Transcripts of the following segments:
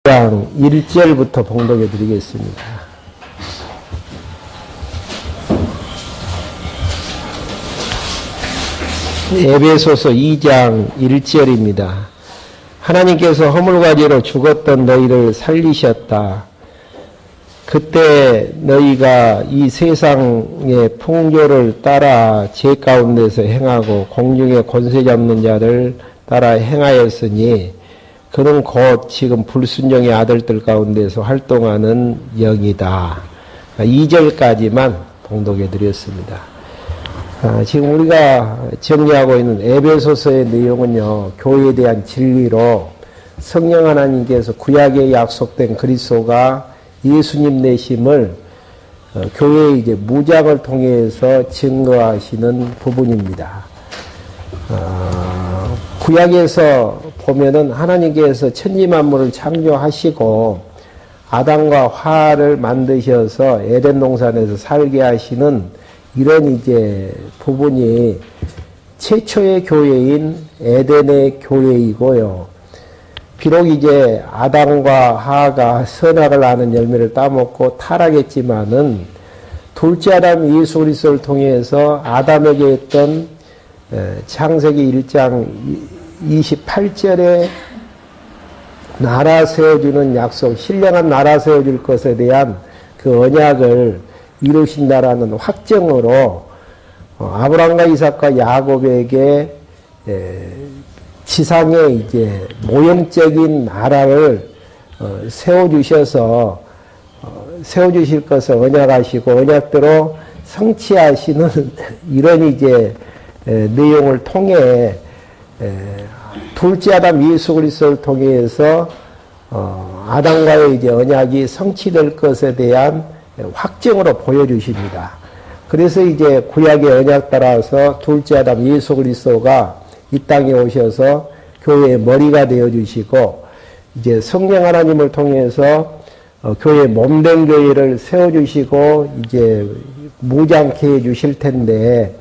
2장 1절부터 봉독해 드리겠습니다. 에베소서 2장 1절입니다. 하나님께서 허물과제로 죽었던 너희를 살리셨다. 그때 너희가 이 세상의 풍조를 따라 죄 가운데서 행하고 공중의 권세 잡는 자를 따라 행하였으니 그는 곧 지금 불순종의 아들들 가운데서 활동하는 영이다. 2절까지만 봉독해 드렸습니다. 지금 우리가 정리하고 있는 에베소서의 내용은요, 교회에 대한 진리로 성령 하나님께서 구약에 약속된 그리스도가 예수님 내심을 교회의 이제 무장을 통해서 증거하시는 부분입니다. 구약에서 보면은 하나님께서 천지만물을 창조하시고 아담과 하와를 만드셔서 에덴 동산에서 살게 하시는 이런 이제 부분이 최초의 교회인 에덴의 교회이고요. 비록 이제 아담과 하와가 선악을 아는 열매를 따먹고 타락했지만은 둘째 아담 예수 그리스도를 통해서 아담에게 했던 창세기 1장 28절에 나라 세워주는 약속, 신령한 나라 세워줄 것에 대한 그 언약을 이루신다라는 확정으로 아브라함과 이삭과 야곱에게 지상에 이제 모형적인 나라를 세워주셔서 세워주실 것을 언약하시고 언약대로 성취하시는 이런 이제 내용을 통해 둘째 아담 예수 그리스도를 통해서 아담과의 이제 언약이 성취될 것에 대한 확정으로 보여주십니다. 그래서 이제 구약의 언약 따라서 둘째 아담 예수 그리스도가 이 땅에 오셔서 교회의 머리가 되어주시고 이제 성령 하나님을 통해서 교회 몸된 교회를 세워주시고 이제 무장케 해주실 텐데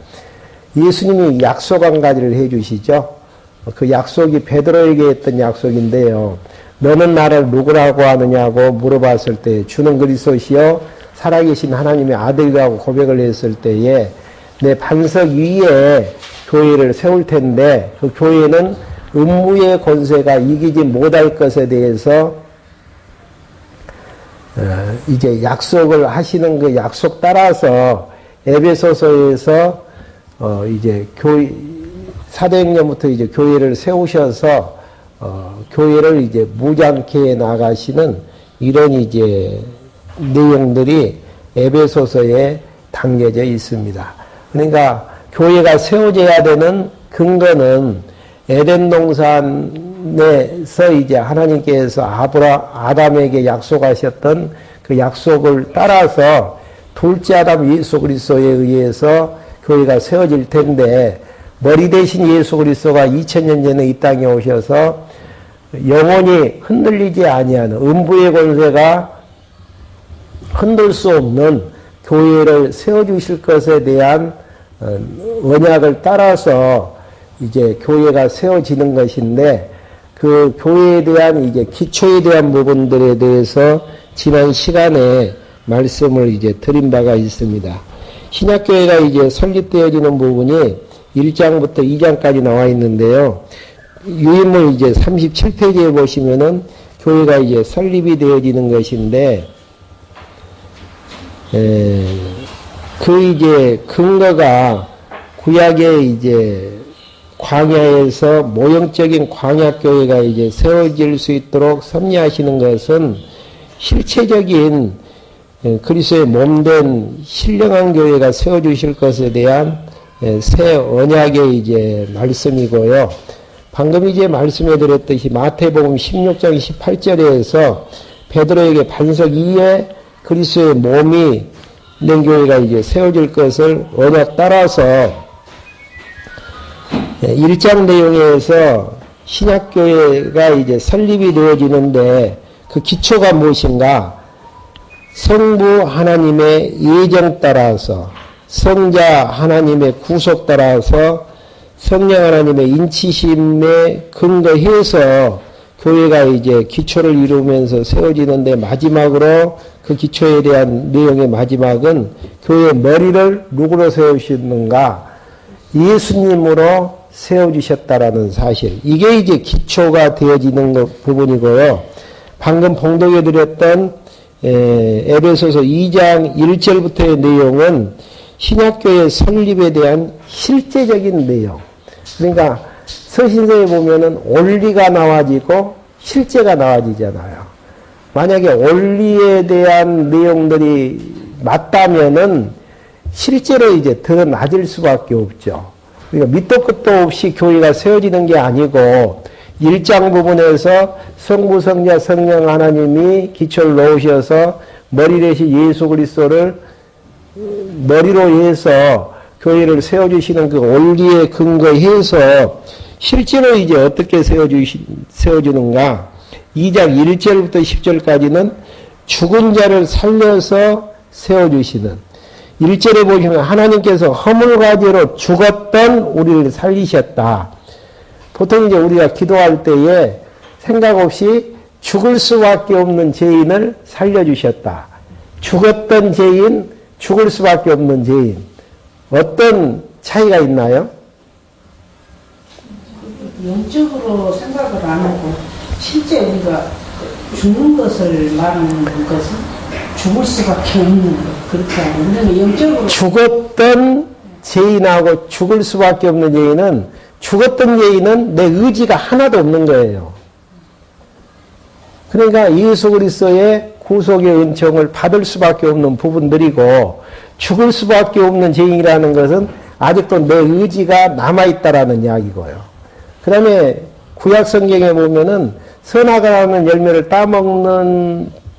예수님이 약속 한 가지를 해주시죠. 그 약속이 베드로에게 했던 약속인데요. 너는 나를 누구라고 하느냐고 물어봤을 때 주는 그리스도시요 살아계신 하나님의 아들이라고 고백을 했을 때에 내 반석 위에 교회를 세울 텐데 그 교회는 음부의 권세가 이기지 못할 것에 대해서 이제 약속을 하시는 그 약속 따라서 에베소서에서 이제 사도행전부터 이제 교회를 세우셔서 교회를 이제 무장케 나가시는 이런 이제 내용들이 에베소서에 담겨져 있습니다. 그러니까 교회가 세워져야 되는 근거는 에덴 동산에서 이제 하나님께서 아담에게 약속하셨던 그 약속을 따라서 둘째 아담 예수 그리스도에 의해서 교회가 세워질 텐데 머리 대신 예수 그리스도가 2000년 전에 이 땅에 오셔서 영원히 흔들리지 아니하는 음부의 권세가 흔들 수 없는 교회를 세워주실 것에 대한 언약을 따라서 이제 교회가 세워지는 것인데 그 교회에 대한 이제 기초에 대한 부분들에 대해서 지난 시간에 말씀을 이제 드린 바가 있습니다. 신약교회가 이제 설립되어지는 부분이 1장부터 2장까지 나와 있는데요. 유인물 이제 37페이지에 보시면은 교회가 이제 설립이 되어지는 것인데 그 이제 근거가 구약의 이제 광야에서 모형적인 광야교회가 이제 세워질 수 있도록 섭리하시는 것은 실체적인 그리스도의 몸된 신령한 교회가 세워주실 것에 대한 새 언약의 이제 말씀이고요. 방금 이제 말씀해 드렸듯이 마태복음 16장 18절에서 베드로에게 반석 위에 그리스도의 몸이 된 교회가 이제 세워질 것을 언약 따라서 1장 내용에서 신약교회가 이제 설립이 되어지는데 그 기초가 무엇인가? 성부 하나님의 예정 따라서 성자 하나님의 구속 따라서 성령 하나님의 인치심에 근거해서 교회가 이제 기초를 이루면서 세워지는데 마지막으로 그 기초에 대한 내용의 마지막은 교회의 머리를 누구로 세우시는가? 예수님으로 세워주셨다라는 사실. 이게 이제 기초가 되어지는 부분이고요. 방금 봉독해 드렸던 에베소서 2장 1절부터의 내용은 신약교회 설립에 대한 실제적인 내용. 그러니까 서신서에 보면은 원리가 나와지고 실제가 나와지잖아요. 만약에 원리에 대한 내용들이 맞다면은 실제로 이제 더 낮을 수밖에 없죠. 그러니까 밑도 끝도 없이 교회가 세워지는 게 아니고 1장 부분에서 성부, 성자, 성령 하나님이 기초를 놓으셔서 머리 대신 예수 그리스도를 머리로 해서 교회를 세워주시는 그 원리에 근거해서 실제로 이제 어떻게 세워주는가? 2장 1절부터 10절까지는 죽은 자를 살려서 세워주시는 1절에 보시면 하나님께서 허물과제로 죽었던 우리를 살리셨다. 보통 이제 우리가 기도할 때에 생각 없이 죽을 수밖에 없는 죄인을 살려주셨다. 죽었던 죄인, 죽을 수밖에 없는 죄인. 어떤 차이가 있나요? 영적으로 생각을 안 하고 실제 우리가 죽는 것을 말하는 것은 죽을 수밖에 없는 것. 그렇게 하고 우리는 영적으로 죽었던 죄인하고 죽을 수밖에 없는 죄인은 죽었던 죄인은 내 의지가 하나도 없는 거예요. 그러니까 예수 그리스도의 구속의 은총을 받을 수밖에 없는 부분들이고 죽을 수밖에 없는 죄인이라는 것은 아직도 내 의지가 남아있다라는 이야기고요. 그 다음에 구약 성경에 보면은 선악을 열매를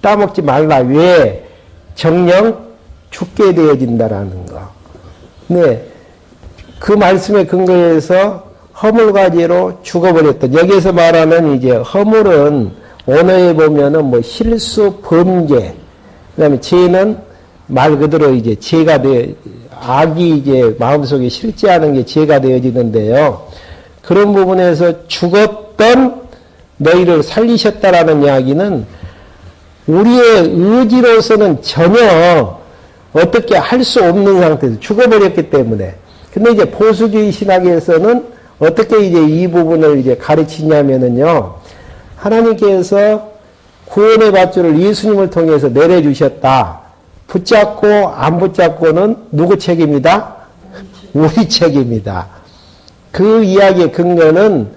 따먹지 말라. 왜? 정령 죽게 되어진다라는 거. 네. 그 말씀에 근거해서 허물과제로 죽어버렸던. 여기에서 말하는 이제 허물은 언어에 보면은 뭐 실수, 범죄. 그 다음에 죄는 말 그대로 이제 죄가 악이 이제 마음속에 실제하는 게 죄가 되어지는데요. 그런 부분에서 죽었던 너희를 살리셨다라는 이야기는 우리의 의지로서는 전혀 어떻게 할 수 없는 상태에서 죽어버렸기 때문에. 근데 이제 보수주의 신학에서는 어떻게 이제 이 부분을 이제 가르치냐면은요. 하나님께서 구원의 밧줄을 예수님을 통해서 내려주셨다. 붙잡고 안 붙잡고는 누구 책임이다? 우리 책임이다. 그 이야기의 근거는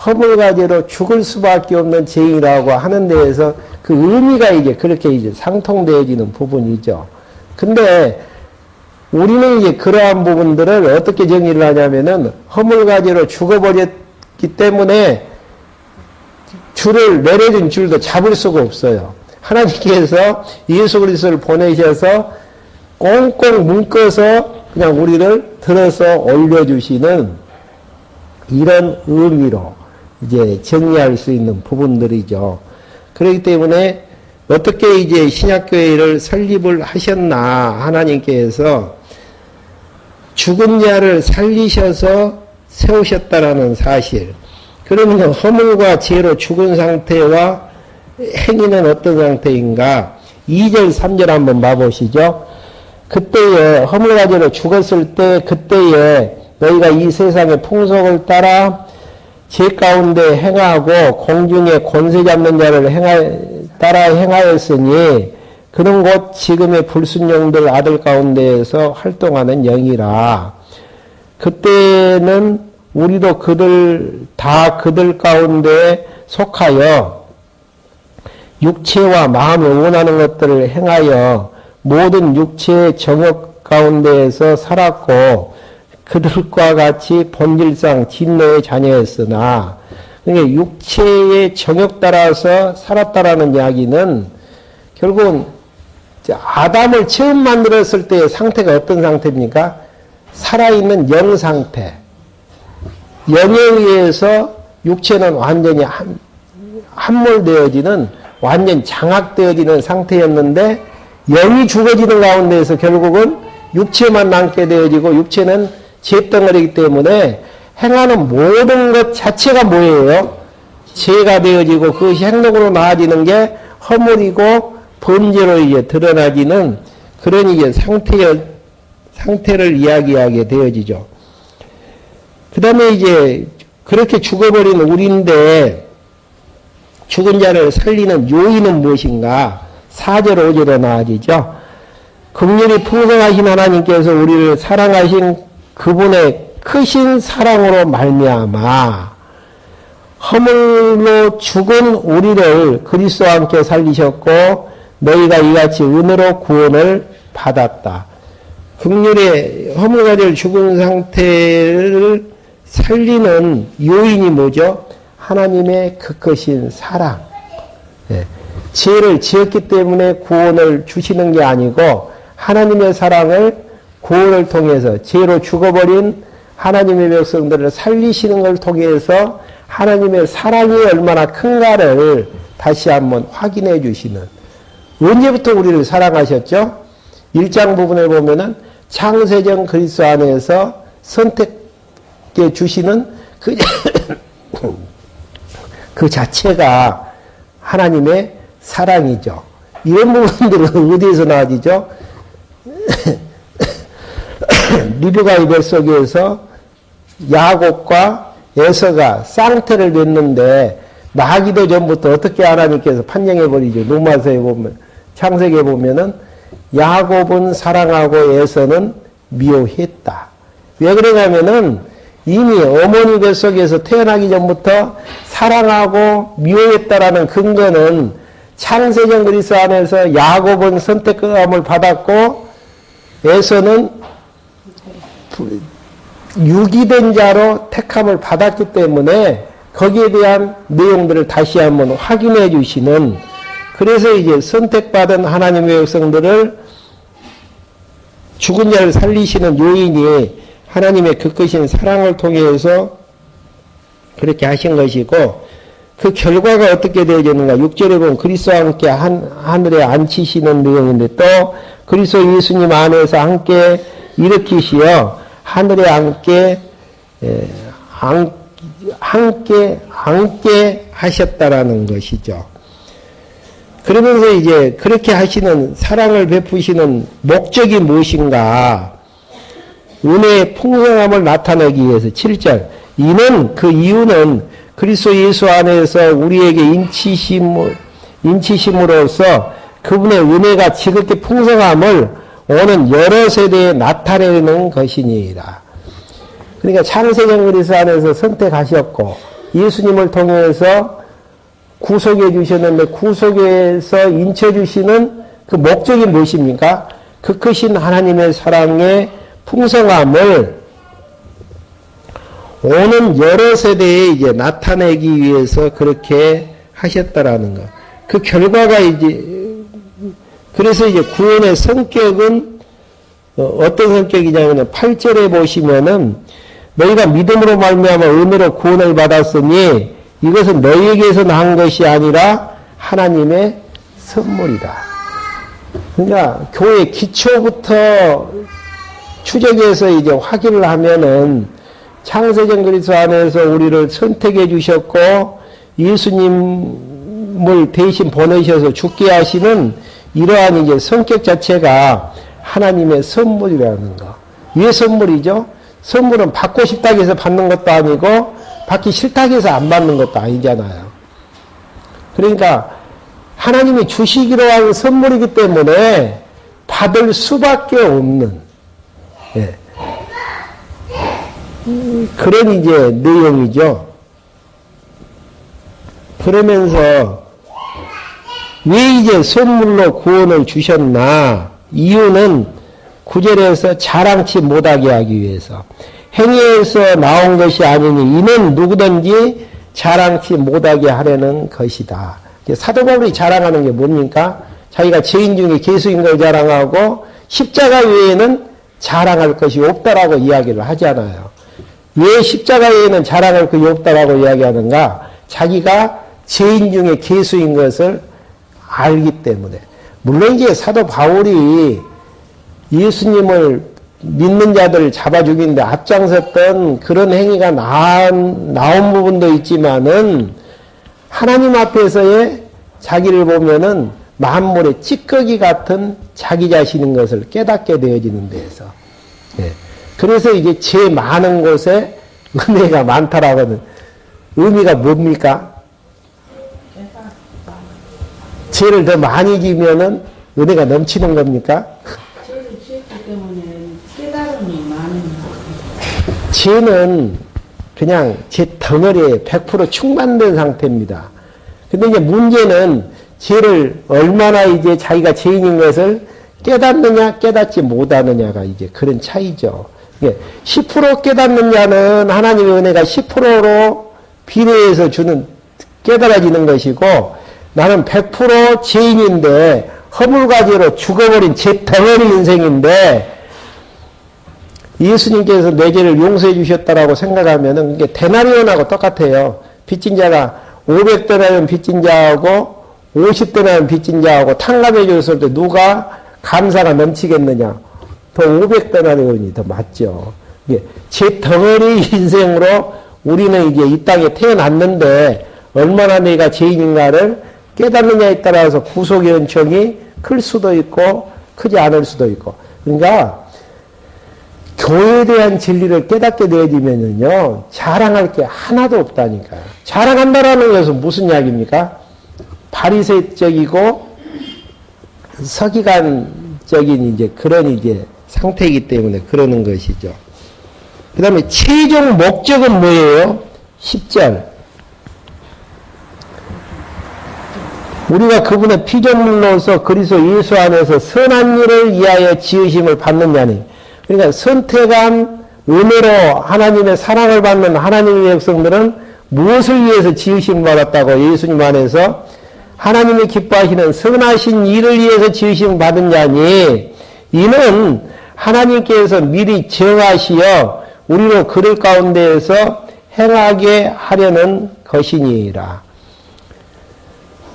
허물과제로 죽을 수밖에 없는 죄인이라고 하는 데에서 그 의미가 이제 그렇게 이제 상통되어지는 부분이죠. 근데 우리는 이제 그러한 부분들을 어떻게 정리를 하냐면은 허물과제로 죽어버렸기 때문에 줄을 내려준 줄도 잡을 수가 없어요. 하나님께서 예수 그리스도를 보내셔서 꽁꽁 묶어서 그냥 우리를 들어서 올려주시는 이런 의미로 이제 정리할 수 있는 부분들이죠. 그렇기 때문에 어떻게 이제 신약교회를 설립을 하셨나 하나님께서 죽은 자를 살리셔서 세우셨다라는 사실. 그러면 허물과 죄로 죽은 상태와 행위는 어떤 상태인가? 2절, 3절 한번 봐보시죠. 그때에 허물과 죄로 죽었을 때 그때에 너희가 이 세상의 풍속을 따라 죄 가운데 행하고 공중에 권세 잡는 자를 따라 행하였으니 그는 곧 지금의 불순종들 아들 가운데에서 활동하는 영이라. 그때는 우리도 그들 가운데 속하여 육체와 마음이 원하는 것들을 행하여 모든 육체의 정욕 가운데에서 살았고 그들과 같이 본질상 진노의 자녀였으나, 그러니까 육체의 정욕 따라서 살았다라는 이야기는 결국은 아담을 처음 만들었을 때의 상태가 어떤 상태입니까? 살아있는 영 상태. 영에 의해서 육체는 완전히 함몰되어지는, 완전 장악되어지는 상태였는데 영이 죽어지는 가운데에서 결국은 육체만 남게 되어지고, 육체는 죄덩어리이기 때문에 행하는 모든 것 자체가 뭐예요? 죄가 되어지고 그것이 행동으로 나아지는 게 허물이고 범죄로 이제 드러나지는 그런 이제 상태를 이야기하게 되어지죠. 그 다음에 이제 그렇게 죽어버린 우리인데 죽은 자를 살리는 요인은 무엇인가? 4절 5절에 나와지죠. 긍휼이 풍성하신 하나님께서 우리를 사랑하신 그분의 크신 사랑으로 말미암아 허물로 죽은 우리를 그리스도와 함께 살리셨고 너희가 이같이 은혜로 구원을 받았다. 긍휼의 허물가지를 죽은 상태를 살리는 요인이 뭐죠? 하나님의 그 크신 사랑. 예. 죄를 지었기 때문에 구원을 주시는 게 아니고 하나님의 사랑을 구원을 통해서 죄로 죽어버린 하나님의 백성들을 살리시는 걸 통해서 하나님의 사랑이 얼마나 큰가를 다시 한번 확인해 주시는, 언제부터 우리를 사랑하셨죠? 1장 부분에 보면은 창세전 그리스도 안에서 선택해 주시는 그 자체가 하나님의 사랑이죠. 이런 부분들은 어디에서 나와지죠? 리브가의 뱃속에서 야곱과 에서가 쌍태를 맺는데 나기도 전부터 어떻게 하나님께서 판정해버리죠. 로마서에 보면, 창세기에 보면은 야곱은 사랑하고 에서는 미워했다. 왜 그러냐면은 이미 어머니 뱃속에서 태어나기 전부터 사랑하고 미워했다라는 근거는 창세전 그리스도 안에서 야곱은 선택감을 받았고 에서는 유기된 자로 택함을 받았기 때문에 거기에 대한 내용들을 다시 한번 확인해 주시는, 그래서 이제 선택받은 하나님의 백성들을 죽은 자를 살리시는 요인이 하나님의 그 크신 사랑을 통해서 그렇게 하신 것이고, 그 결과가 어떻게 되어지는가? 6절에 보면 그리스도와 함께 하늘에 앉히시는 내용인데, 또 그리스도 예수님 안에서 함께 일으키시어 하늘에 함께 하셨다라는 것이죠. 그러면서 이제 그렇게 하시는, 사랑을 베푸시는 목적이 무엇인가? 은혜의 풍성함을 나타내기 위해서 7절. 이는, 그 이유는 그리스도 예수 안에서 우리에게 인치심으로써 그분의 은혜가 지극히 풍성함을 오는 여러 세대에 나타내는 것이니라. 그러니까 창세전 그리스도 안에서 선택하셨고 예수님을 통해서 구속해 주셨는데 구속에서 인쳐주시는 그 목적이 무엇입니까? 그 크신 하나님의 사랑의 풍성함을 오는 여러 세대에 이제 나타내기 위해서 그렇게 하셨다라는 것. 그 결과가 이제, 그래서 이제 구원의 성격은 어떤 성격이냐면 8절에 보시면은 너희가 믿음으로 말미암아 은혜로 구원을 받았으니 이것은 너희에게서 난 것이 아니라 하나님의 선물이다. 그러니까 교회 기초부터 추적해서 이제 확인을 하면은 창세전 그리스도 안에서 우리를 선택해 주셨고 예수님을 대신 보내셔서 죽게 하시는 이러한 이제 성격 자체가 하나님의 선물이라는 거. 왜 선물이죠? 선물은 받고 싶다고 해서 받는 것도 아니고 받기 싫다고 해서 안 받는 것도 아니잖아요. 그러니까 하나님이 주시기로 한 선물이기 때문에 받을 수밖에 없는, 예, 그런 이제 내용이죠. 그러면서 왜 이제 선물로 구원을 주셨나? 이유는 9절에서 자랑치 못하게 하기 위해서. 행위에서 나온 것이 아니니 이는 누구든지 자랑치 못하게 하려는 것이다. 사도 바울이 자랑하는 게 뭡니까? 자기가 죄인 중에 괴수인 걸 자랑하고 십자가 외에는 자랑할 것이 없다라고 이야기를 하잖아요. 왜 십자가 외에는 자랑할 것이 없다라고 이야기하는가? 자기가 죄인 중에 괴수인 것을 알기 때문에. 물론 이제 사도 바울이 예수님을 믿는 자들을 잡아 죽이는데 앞장섰던 그런 행위가 나온 부분도 있지만은 하나님 앞에서의 자기를 보면은 만물의 찌꺼기 같은 자기 자신인 것을 깨닫게 되어지는 데에서. 예. 그래서 이제 죄 많은 곳에 은혜가 많다라고는 의미가 뭡니까? 죄를 더 많이 지면은 은혜가 넘치는 겁니까? 죄를 지었기 때문에 깨달음이 많은 거예요. 죄는 그냥 죄 덩어리에 100% 충만된 상태입니다. 근데 이제 문제는 죄를 얼마나 이제 자기가 죄인인 것을 깨닫느냐, 깨닫지 못하느냐가 이제 그런 차이죠. 10% 깨닫는 자는 하나님의 은혜가 10%로 비례해서 주는, 깨달아지는 것이고, 나는 100% 죄인인데, 허물가지로 죽어버린 죄 덩어리 인생인데, 예수님께서 내 죄를 용서해 주셨다라고 생각하면은, 이게 데나리온하고 똑같아요. 빚진 자가 500데나리온 빚진 자하고, 50데나리온 빚진 자하고 탕감해 줬을 때 누가 감사가 넘치겠느냐? 더 500데나리온이 더 맞죠. 이게 제 덩어리 인생으로 우리는 이제 이 땅에 태어났는데 얼마나 내가 죄인인가를 깨닫느냐에 따라서 구속의 은총이 클 수도 있고 크지 않을 수도 있고. 그러니까 교회에 대한 진리를 깨닫게 되어지면요 자랑할 게 하나도 없다니까요. 자랑한다라는 것은 무슨 이야기입니까? 바리새적이고 서기관적인 이제 그런 이제 상태이기 때문에 그러는 것이죠. 그 다음에 최종 목적은 뭐예요? 10절. 우리가 그분의 피조물로서 그리스도 예수 안에서 선한 일을 위하여 지으심을 받느냐니. 그러니까 선택한 은혜로 하나님의 사랑을 받는 하나님의 백성들은 무엇을 위해서 지으심을 받았다고 예수님 안에서 하나님이 기뻐하시는 선하신 일을 위해서 지으심을 받은 자니 이는 하나님께서 미리 정하시어 우리로 그들 가운데에서 행하게 하려는 것이니라.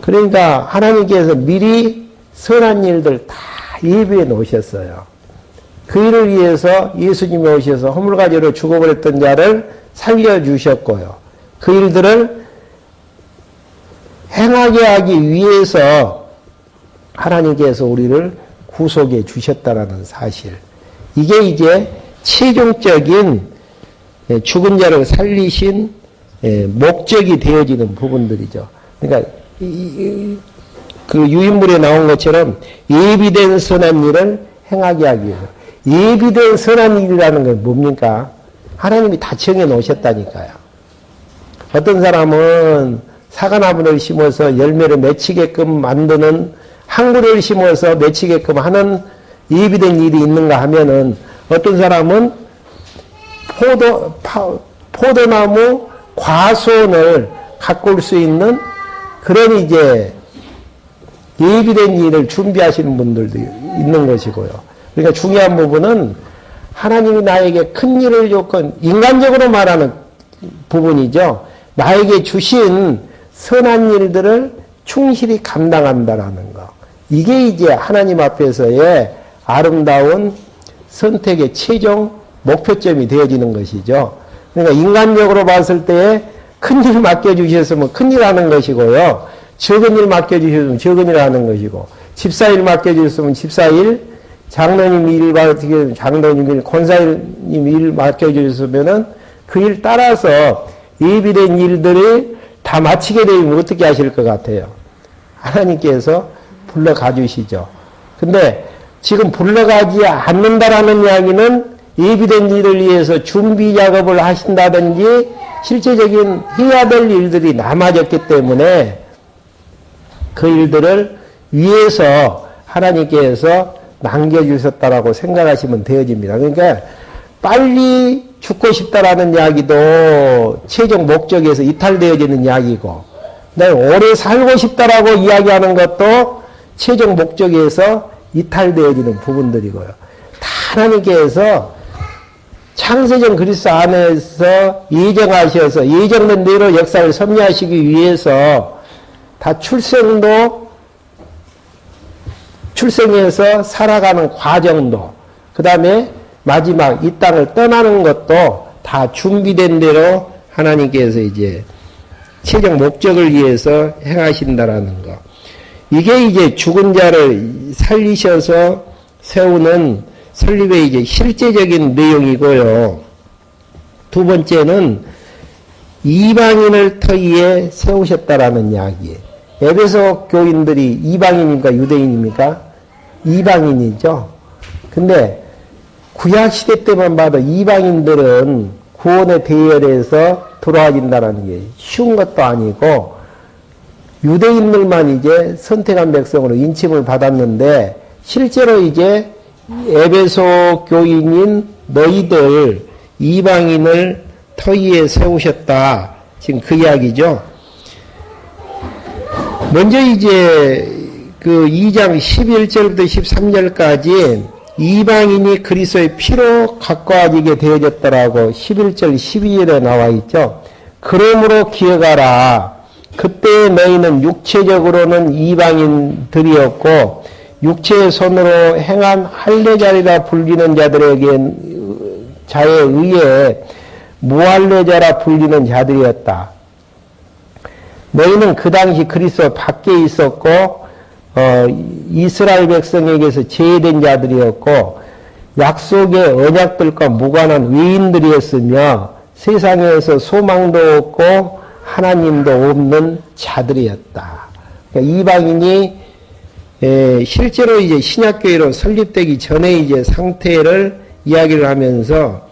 그러니까 하나님께서 미리 선한 일들 다 예비해 놓으셨어요. 그 일을 위해서 예수님이 오셔서 허물가지로 죽어버렸던 자를 살려주셨고요. 그 일들을 행하게 하기 위해서 하나님께서 우리를 구속해 주셨다라는 사실. 이게 이제 최종적인 죽은 자를 살리신 목적이 되어지는 부분들이죠. 그러니까 그 유인물에 나온 것처럼 예비된 선한 일을 행하게 하기 위해서. 예비된 선한 일이라는 건 뭡니까? 하나님이 다 정해 놓으셨다니까요. 어떤 사람은 사과나무를 심어서 열매를 맺히게끔 만드는 항구를 심어서 맺히게끔 하는 예비된 일이 있는가 하면은 어떤 사람은 포도나무 과수원을 가꿀 수 있는 그런 이제 예비된 일을 준비하시는 분들도 있는 것이고요. 그러니까 중요한 부분은 하나님이 나에게 큰 일을 줬건 인간적으로 말하는 부분이죠. 나에게 주신 선한 일들을 충실히 감당한다라는 거. 이게 이제 하나님 앞에서의 아름다운 선택의 최종 목표점이 되어지는 것이죠. 그러니까 인간적으로 봤을 때에 큰 일 맡겨주셨으면 큰 일 하는 것이고요. 적은 일 맡겨주셨으면 적은 일 하는 것이고, 집사일 맡겨주셨으면 집사일, 장로님 일 맡겨주셨으면 장로님 일, 권사님 일 맡겨주셨으면은 그 일 따라서 예비된 일들이 다 마치게 되면 어떻게 하실 것 같아요? 하나님께서 불러가 주시죠. 근데 지금 불러가지 않는다라는 이야기는 예비된 일을 위해서 준비 작업을 하신다든지 실제적인 해야 될 일들이 남아졌기 때문에 그 일들을 위해서 하나님께서 남겨주셨다라고 생각하시면 되어집니다. 그러니까 빨리 죽고 싶다라는 이야기도 최종 목적에서 이탈되어지는 이야기고, 오래 살고 싶다라고 이야기하는 것도 최종 목적에서 이탈되어지는 부분들이고요. 다 하나님께서 창세전 그리스도 안에서 예정하셔서 예정된 대로 역사를 섭리하시기 위해서 다 출생해서 살아가는 과정도, 그 다음에 마지막 이 땅을 떠나는 것도 다 준비된 대로 하나님께서 이제 최적 목적을 위해서 행하신다라는 거. 이게 이제 죽은 자를 살리셔서 세우는 설립의 이제 실제적인 내용이고요. 두 번째는 이방인을 터위에 세우셨다라는 이야기예요. 에베소 교인들이 이방인입니까? 유대인입니까? 이방인이죠. 근데 구약시대 때만 봐도 이방인들은 구원의 대열에서 들어와진다는 게 쉬운 것도 아니고 유대인들만 이제 선택한 백성으로 인침을 받았는데 실제로 이제 에베소 교인인 너희들 이방인을 터위에 세우셨다. 지금 그 이야기죠. 먼저 이제 그 2장 11절부터 13절까지 이방인이 그리스도의 피로 가까워지게 되어졌더라고 11절 12절에 나와 있죠. 그러므로 기억하라. 그때 너희는 육체적으로는 이방인들이었고 육체의 손으로 행한 할례자리라 불리는 자에 의해 무할례자라 불리는 자들이었다. 너희는 그 당시 그리스도 밖에 있었고 이스라엘 백성에게서 제외된 자들이었고 약속의 언약들과 무관한 외인들이었으며 세상에서 소망도 없고 하나님도 없는 자들이었다. 그러니까 이방인이 실제로 이제 신약교회로 설립되기 전에 이제 상태를 이야기를 하면서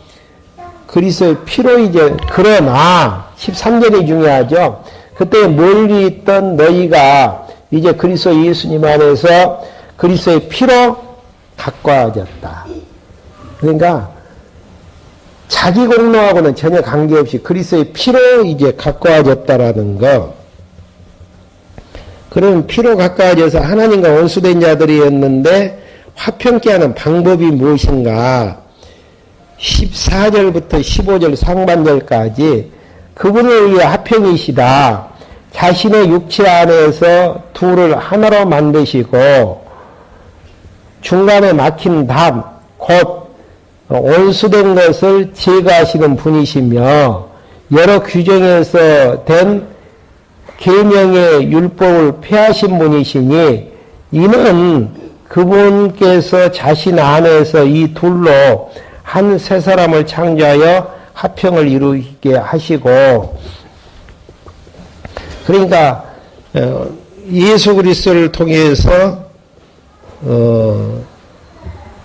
그리스도의 피로 이제 그러나 13절이 중요하죠. 그때 멀리 있던 너희가 이제 그리스도 예수님 안에서 그리스도의 피로 가까워졌다. 그러니까 자기 공로하고는 전혀 관계없이 그리스도의 피로 이제 가까워졌다라는 거. 그런 피로 가까워져서 하나님과 원수된 자들이었는데 화평케 하는 방법이 무엇인가? 14절부터 15절 상반절까지 그분을 위해 화평이시다. 자신의 육체 안에서 둘을 하나로 만드시고 중간에 막힌 담, 곧 온수된 것을 제거하시는 분이시며 여러 규정에서 된 계명의 율법을 폐하신 분이시니 이는 그분께서 자신 안에서 이 둘로 한 세 사람을 창조하여 화평을 이루게 하시고 그러니까 예수 그리스도를 통해서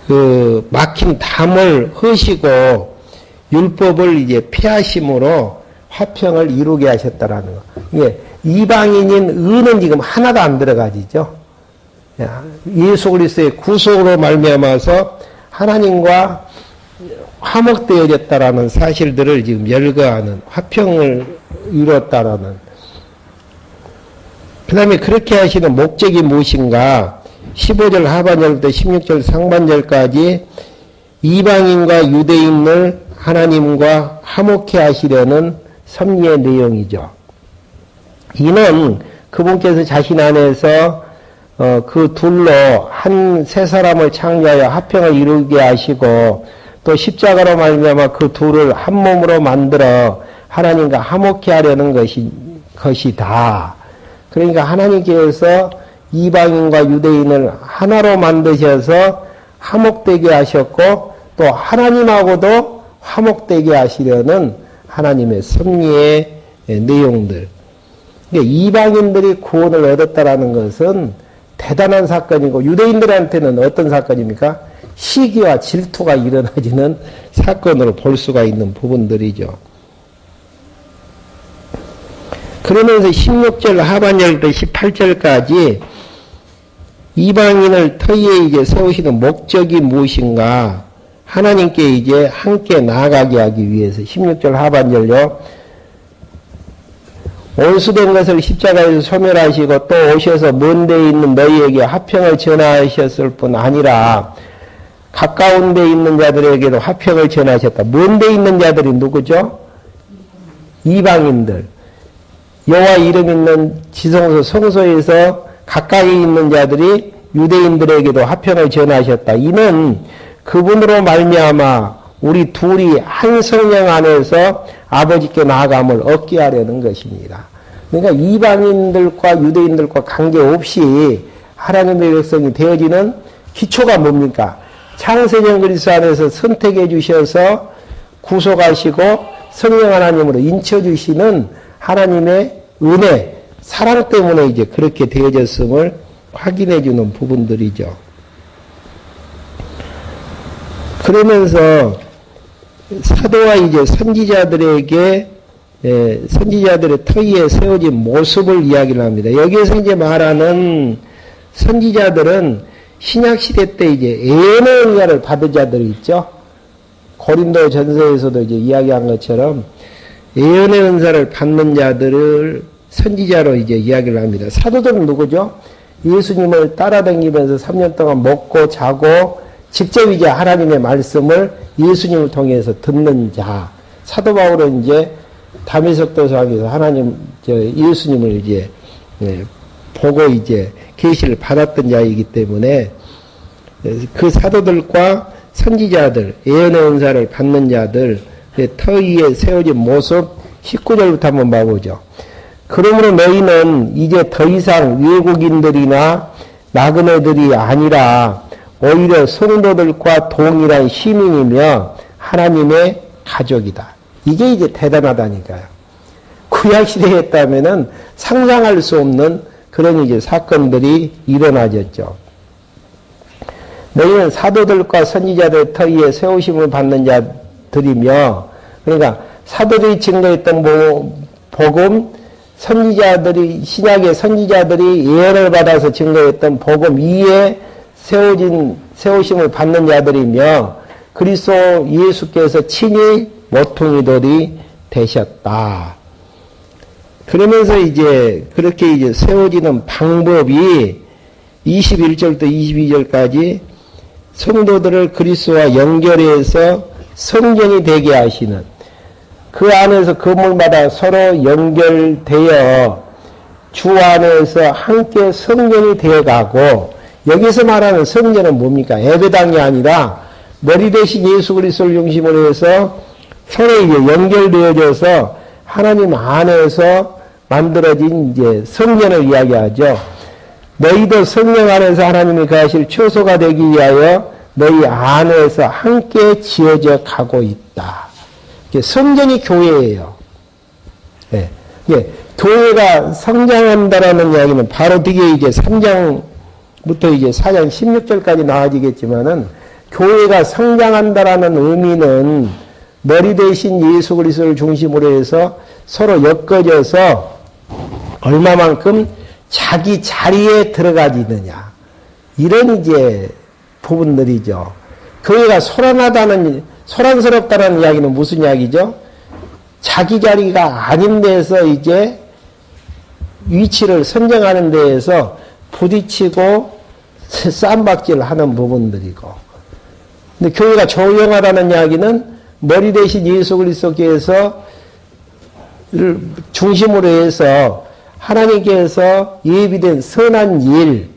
그 막힌 담을 허시고 율법을 이제 폐하심으로 화평을 이루게 하셨다라는 거. 이게 이방인인 의는 지금 하나도 안 들어가지죠. 예수 그리스도의 구속으로 말미암아서 하나님과 화목되어졌다라는 사실들을 지금 열거하는 화평을 이뤘다라는. 그 다음에 그렇게 하시는 목적이 무엇인가? 15절 하반절부터 16절 상반절까지 이방인과 유대인을 하나님과 화목케 하시려는 섭리의 내용이죠. 이는 그분께서 자신 안에서 그 둘로 한 세 사람을 창조하여 화평을 이루게 하시고 또 십자가로 말미암아 그 둘을 한 몸으로 만들어 하나님과 화목케 하려는 것이다. 그러니까 하나님께서 이방인과 유대인을 하나로 만드셔서 화목되게 하셨고 또 하나님하고도 화목되게 하시려는 하나님의 섭리의 내용들. 이방인들이 구원을 얻었다라는 것은 대단한 사건이고 유대인들한테는 어떤 사건입니까? 시기와 질투가 일어나지는 사건으로 볼 수가 있는 부분들이죠. 그러면서 16절 하반절부터 18절까지 이방인을 터위에 이제 세우시는 목적이 무엇인가? 하나님께 이제 함께 나아가게 하기 위해서 16절 하반절요. 온수된 것을 십자가에서 소멸하시고 또 오셔서 먼 데 있는 너희에게 화평을 전하셨을 뿐 아니라 가까운 데 있는 자들에게도 화평을 전하셨다. 먼 데 있는 자들이 누구죠? 이방인들. 여호와 이름 있는 지성소 성소에서 가까이 있는 자들이 유대인들에게도 화평을 전하셨다. 이는 그분으로 말미암아 우리 둘이 한 성령 안에서 아버지께 나아감을 얻게 하려는 것입니다. 그러니까 이방인들과 유대인들과 관계없이 하나님의 백성이 되어지는 기초가 뭡니까? 창세전 그리스도 안에서 선택해 주셔서 구속하시고 성령 하나님으로 인쳐주시는 하나님의 은혜, 사랑 때문에 이제 그렇게 되어졌음을 확인해 주는 부분들이죠. 그러면서 사도와 이제 선지자들에게 선지자들의 터위에 세워진 모습을 이야기를 합니다. 여기에서 이제 말하는 선지자들은 신약시대 때 이제 예언의 은사를 받은 자들이 있죠. 고린도 전서에서도 이제 이야기한 것처럼 예언의 은사를 받는 자들을 선지자로 이제 이야기를 합니다. 사도들은 누구죠? 예수님을 따라다니면서 3년 동안 먹고 자고 직접 이제 하나님의 말씀을 예수님을 통해서 듣는 자. 사도 바울은 이제 다메섹 도상에서 하나님, 예수님을 이제 보고 이제 계시를 받았던 자이기 때문에 그 사도들과 선지자들, 예언의 은사를 받는 자들, 터 위에 세워진 모습 19절부터 한번 봐보죠. 그러므로 너희는 이제 더 이상 외국인들이나 나그네들이 아니라 오히려 성도들과 동일한 시민이며 하나님의 가족이다. 이게 이제 대단하다니까요. 구약시대에 했다면은 상상할 수 없는 그런 이제 사건들이 일어나졌죠. 너희는 사도들과 선지자들의 터 위에 세우심을 받는 자들이며, 그러니까 사도들이 증거했던 복음, 선지자들이, 신약의 선지자들이 예언을 받아서 증거했던 복음 위에 세우심을 받는 자들이며, 그리스도 예수께서 친히 모퉁이돌이 되셨다. 그러면서 이제 그렇게 이제 세워지는 방법이 21절부터 22절까지 성도들을 그리스도와 연결해서 성전이 되게 하시는, 그 안에서 건물마다 서로 연결되어 주 안에서 함께 성전이 되어가고, 여기서 말하는 성전은 뭡니까? 예배당이 아니라 머리 대신 예수 그리스도를 중심으로 해서 서로 이제 연결되어져서 하나님 안에서 만들어진 이제 성전을 이야기하죠. 너희도 성령 안에서 하나님이 거하실 처소가 되기 위하여 너희 안에서 함께 지어져 가고 있다. 성전이 교회예요. 네. 교회가 성장한다라는 이야기는 바로 뒤에 이제 3장부터 이제 4장 16절까지 나와지겠지만은, 교회가 성장한다라는 의미는 머리 대신 예수 그리스도를 중심으로 해서 서로 엮어져서 얼마만큼 자기 자리에 들어가지느냐, 이런 이제 부분들이죠. 교회가 소란스럽다는 이야기는 무슨 이야기죠? 자기 자리가 아닌 데서 이제 위치를 선정하는 데에서 부딪히고 쌈박질 하는 부분들이고, 근데 교회가 조용하다는 이야기는 머리 대신 예수 그리스도께서 중심으로 해서 하나님께서 예비된 선한 일,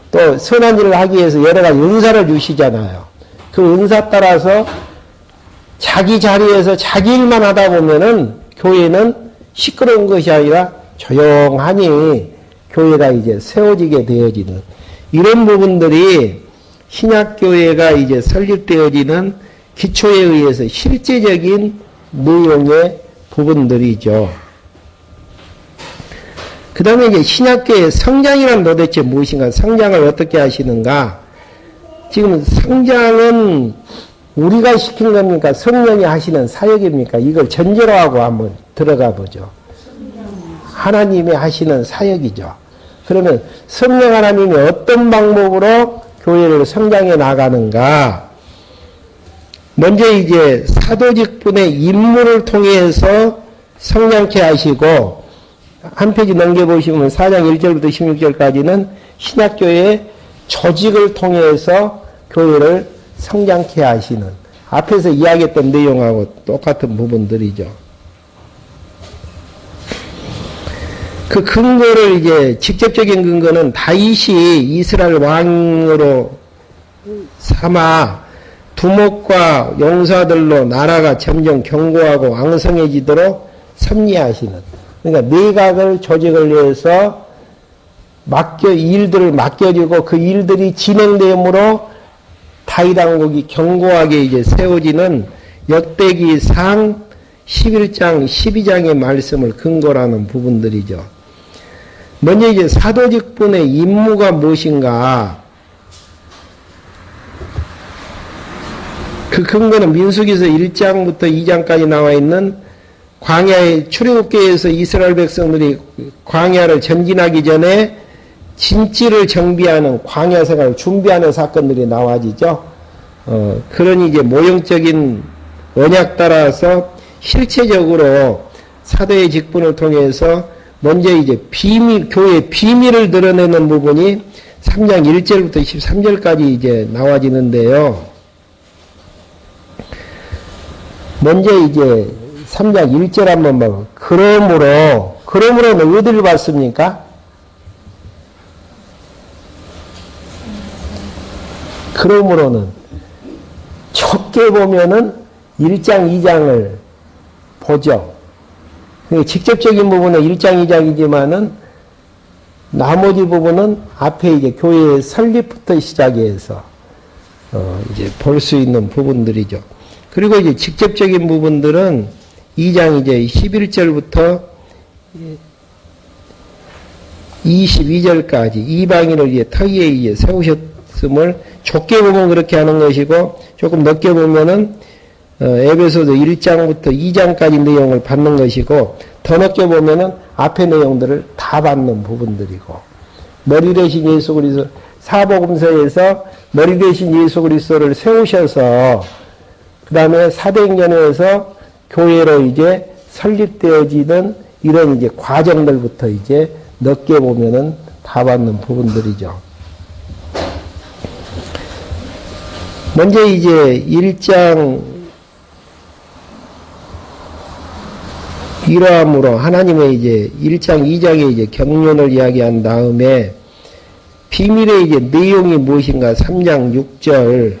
또 선한 일을 하기 위해서 여러 가지 은사를 주시잖아요. 그 은사 따라서 자기 자리에서 자기 일만 하다 보면은 교회는 시끄러운 것이 아니라 조용하니 교회가 이제 세워지게 되어지는 이런 부분들이 신약교회가 이제 설립되어지는 기초에 의해서 실제적인 내용의 부분들이죠. 그 다음에 이제 신약교회의 성장이란 도대체 무엇인가, 성장을 어떻게 하시는가. 지금 성장은 우리가 시킨 겁니까? 성령이 하시는 사역입니까? 이걸 전제로 하고 한번 들어가 보죠. 하나님이 하시는 사역이죠. 그러면 성령 하나님이 어떤 방법으로 교회를 성장해 나가는가? 먼저 이제 사도직분의 임무를 통해서 성장케 하시고, 한 페이지 넘겨보시면 4장 1절부터 16절까지는 신약교회의 조직을 통해서 교회를 성장케 하시는, 앞에서 이야기했던 내용하고 똑같은 부분들이죠. 그 근거를 이제 직접적인 근거는 다윗이 이스라엘 왕으로 삼아 두목과 용사들로 나라가 점점 견고하고 왕성해지도록 섭리하시는, 그러니까 내각을 조직을 해서 일들을 맡겨주고 그 일들이 진행됨으로 타이당국이 견고하게 이제 세워지는 역대기상 11장, 12장의 말씀을 근거로 하는 부분들이죠. 먼저 이제 사도직분의 임무가 무엇인가? 그 근거는 민수기서 1장부터 2장까지 나와 있는 광야의 출애굽기에서 이스라엘 백성들이 광야를 전진하기 전에 진지를 정비하는 광야 생활을 준비하는 사건들이 나와지죠. 그런 이제 모형적인 언약 따라서 실체적으로 사도의 직분을 통해서 먼저 이제 교회의 비밀을 드러내는 부분이 3장 1절부터 13절까지 이제 나와지는데요. 먼저 이제 3장 1절 한번 봐요. 그러므로는 어디를 봤습니까? 그러므로는 좁게 보면은 1장 2장을 보죠. 직접적인 부분은 1장 2장이지만은 나머지 부분은 앞에 이제 교회의 설립부터 시작해서 이제 볼 수 있는 부분들이죠. 그리고 이제 직접적인 부분들은 2장 이제 11절부터 22절까지 이방인을 이제 터위에 이제 세우셨음을 좁게 보면 그렇게 하는 것이고 조금 넓게 보면은 에베소서 1장부터 2장까지 내용을 받는 것이고 더 넓게 보면은 앞의 내용들을 다 받는 부분들이고 머리 대신 예수 그리스도 사복음서에서 머리 대신 예수 그리스도를 세우셔서 그 다음에 사도행전에서 교회로 이제 설립되어지는 이런 이제 과정들부터 이제 넓게 보면은 다 받는 부분들이죠. 먼저 이제 1장 이러함으로 하나님의 이제 1장 2장의 이제 경륜을 이야기한 다음에 비밀의 이제 내용이 무엇인가 3장 6절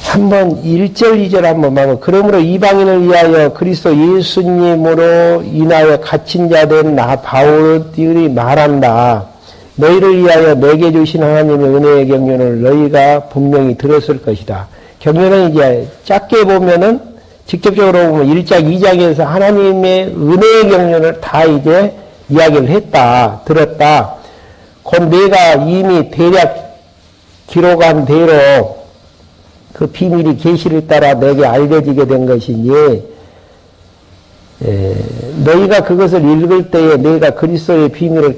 한번 1절 2절 한번 봐봐. 그러므로 이방인을 위하여 그리스도 예수님으로 인하여 갇힌 자 된 나 바울이 말한다. 너희를 위하여 내게 주신 하나님의 은혜의 경륜을 너희가 분명히 들었을 것이다. 경륜은 이제 작게 보면은 직접적으로 보면 1장 2장에서 하나님의 은혜의 경륜을 다 이제 이야기를 했다. 들었다. 곧 내가 이미 대략 기록한 대로 그 비밀이 계시를 따라 내게 알려지게 된 것이니 너희가 그것을 읽을 때에 너희가 그리스도의 비밀을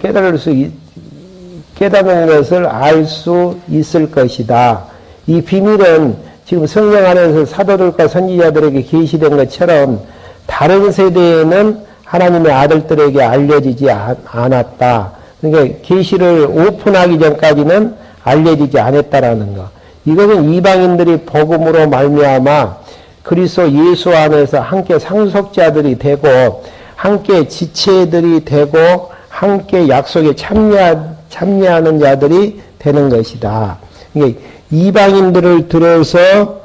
깨닫는 것을 알 수 있을 것이다. 이 비밀은 지금 성경 안에서 사도들과 선지자들에게 계시된 것처럼 다른 세대에는 하나님의 아들들에게 알려지지 않았다. 그러니까 계시를 오픈하기 전까지는 알려지지 않았다라는 것. 이것은 이방인들이 복음으로 말미암아 그리스도 예수 안에서 함께 상속자들이 되고 함께 지체들이 되고 함께 약속에 참여하는 자들이 되는 것이다. 그러니까 이방인들을 들어서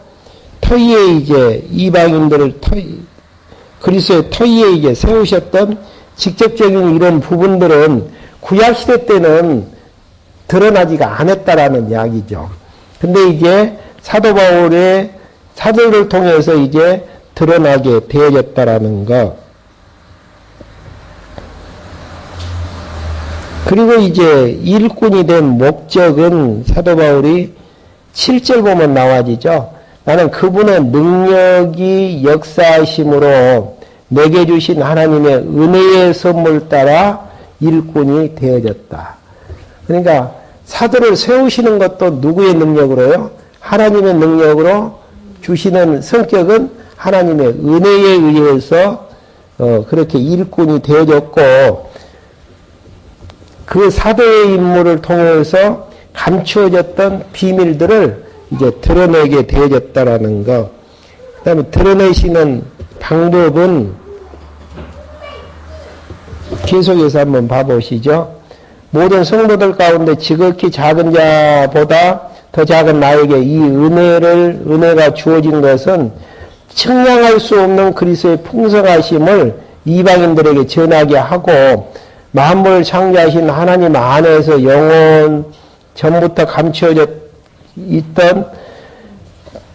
터위에 이제 이방인들을 그리스도의 터위에 이제 세우셨던 직접적인 이런 부분들은 구약시대 때는 드러나지가 않았다라는 이야기죠. 근데 이제 사도 바울의 사도를 통해서 이제 드러나게 되어졌다라는 것. 그리고 이제 일꾼이 된 목적은 사도 바울이 7절 보면 나와지죠. 나는 그분의 능력이 역사하심으로 내게 주신 하나님의 은혜의 선물 따라 일꾼이 되어졌다. 그러니까 사도를 세우시는 것도 누구의 능력으로요? 하나님의 능력으로 주시는 성격은 하나님의 은혜에 의해서 그렇게 일꾼이 되어졌고 그 사도의 임무를 통해서 감추어졌던 비밀들을 이제 드러내게 되어졌다라는 것. 그 다음에 드러내시는 방법은 계속해서 한번 봐보시죠. 모든 성도들 가운데 지극히 작은 자보다 더 작은 나에게 이 은혜가 주어진 것은 측량할 수 없는 그리스도의 풍성하심을 이방인들에게 전하게 하고 만물을 창조하신 하나님 안에서 영원 전부터 감추어져 있던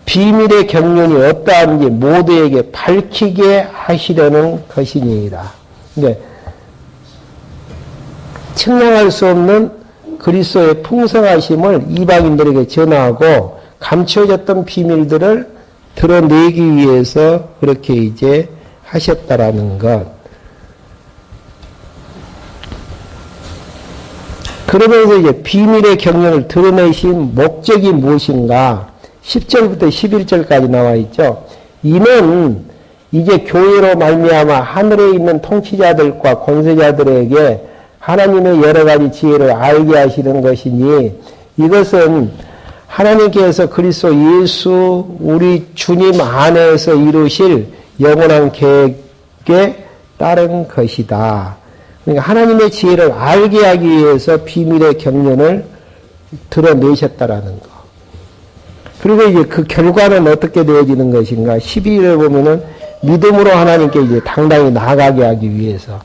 비밀의 경륜이 어떠한지 모두에게 밝히게 하시려는 것이니이다. 그러니까 측량할 수 없는 그리스도의 풍성하심을 이방인들에게 전하고 감추어졌던 비밀들을 드러내기 위해서 그렇게 이제 하셨다라는 것. 그러면서 이제 비밀의 경륜을 드러내신 목적이 무엇인가? 10절부터 11절까지 나와 있죠. 이는 이제 교회로 말미암아 하늘에 있는 통치자들과 권세자들에게 하나님의 여러 가지 지혜를 알게 하시는 것이니 이것은 하나님께서 그리스도 예수 우리 주님 안에서 이루실 영원한 계획에 따른 것이다. 그러니까 하나님의 지혜를 알게 하기 위해서 비밀의 경륜을 드러내셨다라는 거. 그리고 이제 그 결과는 어떻게 되어지는 것인가? 12절에 보면은 믿음으로 하나님께 이제 당당히 나아가게 하기 위해서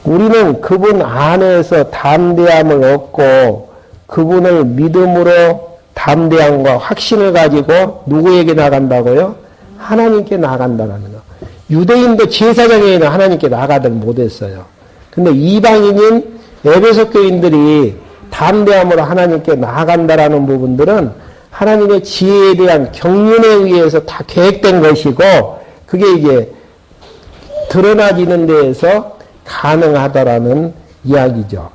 우리는 그분 안에서 담대함을 얻고 그분을 믿음으로 담대함과 확신을 가지고 누구에게 나간다고요? 하나님께 나간다라는 거. 유대인도 제사장에는 하나님께 나가들 못했어요. 근데 이방인인 에베소 교인들이 담대함으로 하나님께 나아간다라는 부분들은 하나님의 지혜에 대한 경륜에 의해서 다 계획된 것이고 그게 이제 드러나지는 데에서 가능하다라는 이야기죠.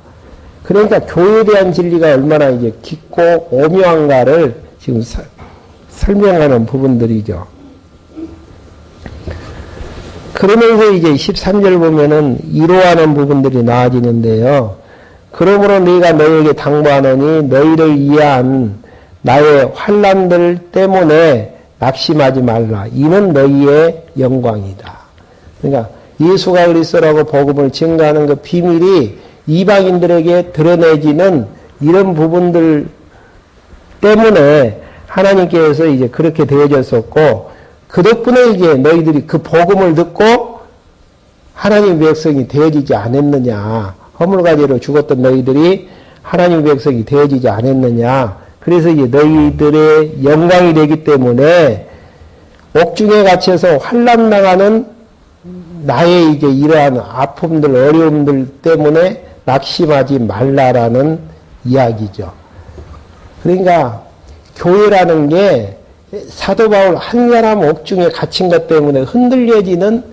그러니까 교회에 대한 진리가 얼마나 이제 깊고 오묘한가를 지금 설명하는 부분들이죠. 그러면서 이제 13절 보면은 이로하는 부분들이 나아지는데요. 그러므로 네가 너희에게 당부하노니 너희를 위한 나의 환난들 때문에 낙심하지 말라. 이는 너희의 영광이다. 그러니까 예수가 그리스도라고 복음을 증거하는 그 비밀이 이방인들에게 드러내지는 이런 부분들 때문에 하나님께서 이제 그렇게 되어졌었고 그 덕분에 이제 너희들이 그 복음을 듣고 하나님 백성이 되어지지 않았느냐. 허물가지로 죽었던 너희들이 하나님 백성이 되어지지 않았느냐. 그래서 이제 너희들의 영광이 되기 때문에 옥중에 갇혀서 환난 당하는 나의 이제 이러한 아픔들, 어려움들 때문에 낙심하지 말라라는 이야기죠. 그러니까 교회라는 게 사도 바울 한 사람 옥중에 갇힌 것 때문에 흔들려지는